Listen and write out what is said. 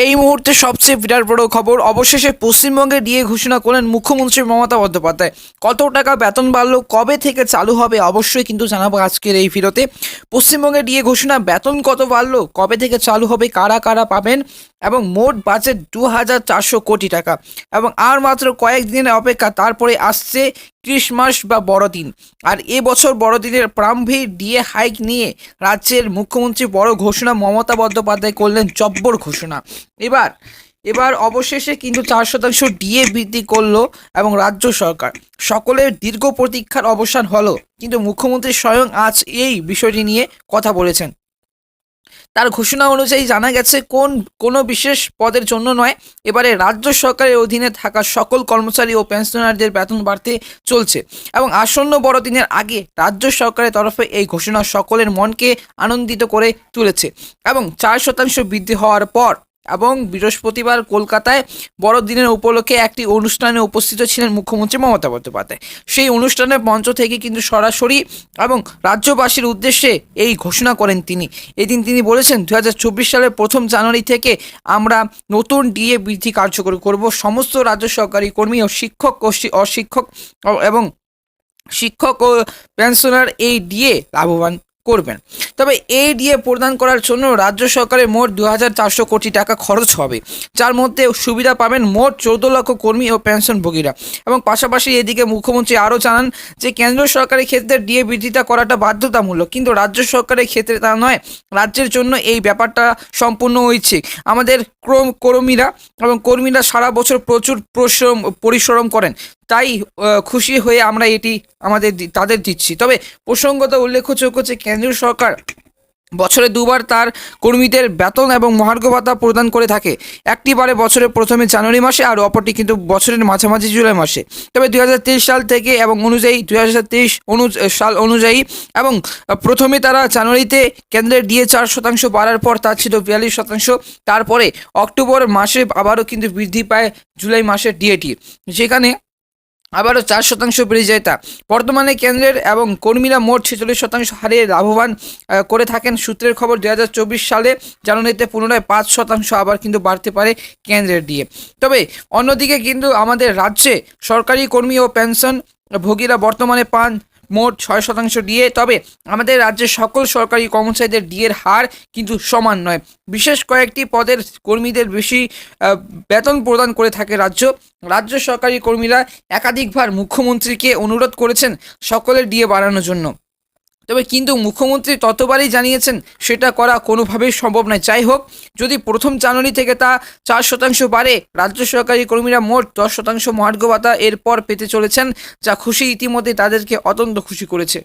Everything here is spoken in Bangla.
এই মুহূর্তে সবচেয়ে বিরাট বড় খবর, অবশেষে পশ্চিমবঙ্গে ডিএ ঘোষণা করলেন মুখ্যমন্ত্রী মমতা বন্দ্যোপাধ্যায়। কত টাকা বেতন বাড়লো, কবে থেকে চালু হবে, অবশ্যই কিন্তু জানাবো আজকের এই ভিডিওতে। পশ্চিমবঙ্গে ডিএ ঘোষণা, বেতন কত বাড়লো, কবে থেকে চালু হবে, কারা কারা পাবেন, এবং মোট বাজেট 2400 কোটি টাকা। এবং আর মাত্র কয়েকদিনের অপেক্ষা, তারপরে আসছে ক্রিসমাস বা বড়দিন। আর এবছর বড়দিনের প্রারম্ভে ডিএ হাইক নিয়ে রাজ্যের মুখ্যমন্ত্রী বড় ঘোষণা মমতা বন্দ্যোপাধ্যায় করলেন, জব্বর ঘোষণা। এবার অবশেষে কিন্তু 4% ডিএ বৃদ্ধি করলো এবং রাজ্য সরকার, সকলের দীর্ঘ প্রতীক্ষার অবসান হলো। কিন্তু মুখ্যমন্ত্রী স্বয়ং আজ এই বিষয়টি নিয়ে কথা বলেছেন। তার ঘোষণা অনুযায়ী জানা গেছে কোনো বিশেষ পদের জন্য নয়, এবারে রাজ্য সরকারের অধীনে থাকা সকল কর্মচারী ও পেনশনারদের বেতন বাড়তে চলছে। এবং আসন্ন বড়দিনের আগে রাজ্য সরকারের তরফে এই ঘোষণা সকলের মনকে আনন্দিত করে তুলেছে। এবং 4% বৃদ্ধি হওয়ার পর এবং বৃহস্পতিবার কলকাতায় বড়দিনের উপলক্ষে একটি অনুষ্ঠানে উপস্থিত ছিলেন মুখ্যমন্ত্রী মমতা বন্দ্যোপাধ্যায়। সেই অনুষ্ঠানের মঞ্চ থেকে কিন্তু সরাসরি এবং রাজ্যবাসীর উদ্দেশ্যে এই ঘোষণা করেন তিনি। এদিন তিনি বলেছেন, 2024 সালের 1 জানুয়ারি থেকে আমরা নতুন ডিএ বৃদ্ধি কার্যকর করব। সমস্ত রাজ্য সরকারি কর্মী ও শিক্ষক এবং শিক্ষক ও পেনশনার এই ডিএ লাভবান করবেন। তবে এই ডিএ প্রদান করার জন্য রাজ্য সরকারের মোট 2400 কোটি টাকা খরচ হবে, যার মধ্যে সুবিধা পাবেন মোট 14 লক্ষ কর্মী ও পেনশনভোগীরা। এবং পাশাপাশি এদিকে মুখ্যমন্ত্রী আরও জানান যে কেন্দ্র সরকারের ক্ষেত্রে ডিএ বৃদ্ধিটা করাটা বাধ্যতামূলক, কিন্তু রাজ্য সরকারের ক্ষেত্রে তা নয়। রাজ্যের জন্য এই ব্যাপারটা সম্পূর্ণ ঐচ্ছিক। আমাদের কর্মীরা সারা বছর প্রচুর পরিশ্রম করেন, তাই খুশি হয়ে আমরা এটি তাদের দিচ্ছি। তবে প্রসঙ্গত উল্লেখযোগ্য যে কেন্দ্রীয় সরকার বছরে দুবার তার কর্মীদের বেতন এবং মহার্ঘ ভাতা প্রদান করে থাকে। একটি বারে বছরের প্রথমে জানুয়ারি মাসে, আর অপরটি কিন্তু বছরের মাঝামাঝি জুলাই মাসে। তবে 2023 সাল থেকে এবং 2023 সাল অনুযায়ী এবং প্রথমে তারা জানুয়ারিতে কেন্দ্রের ডিএ 4% বাড়ার পর তা ছিল 42%। তারপরে অক্টোবর মাসে আবারও কিন্তু বৃদ্ধি পায় জুলাই মাসের ডিএটি, যেখানে আবারও 4% বেড়ে যায়। তা বর্তমানে কেন্দ্রের এবং কর্মীরা মোট 46% হারে লাভবান করে থাকেন। সূত্রের খবর, 2024 সালে জানুয়ারিতে পুনরায় 5% আবার কিন্তু বাড়তে পারে কেন্দ্রের দিয়ে। তবে অন্যদিকে কিন্তু আমাদের রাজ্যে সরকারি কর্মী ও পেনশন ভোগীরা বর্তমানে পান মোট 6% ডিএ। তবে আমাদের রাজ্যের সকল সরকারি কর্মচারীদের ডিএর হার কিন্তু সমান নয়। বিশেষ কয়েকটি পদের কর্মীদের বেশি বেতন প্রদান করে থাকে রাজ্য সরকারি কর্মীরা একাধিকবার মুখ্যমন্ত্রীকে অনুরোধ করেছেন সকলের ডিএ বাড়ানোর জন্য। তবে কিন্তু মুখ্যমন্ত্রী ততবারই জানিয়েছেন সেটা করা কোনোভাবেই সম্ভব নয়। যাই হোক, যদি 1 জানুয়ারি থেকে তা 4% বাড়ে, রাজ্য সরকারি কর্মীরা মোট 10% মহার্ঘ ভাতা এরপর পেতে চলেছেন, যা ইতিমধ্যে তাদেরকে অত্যন্ত খুশি করেছে।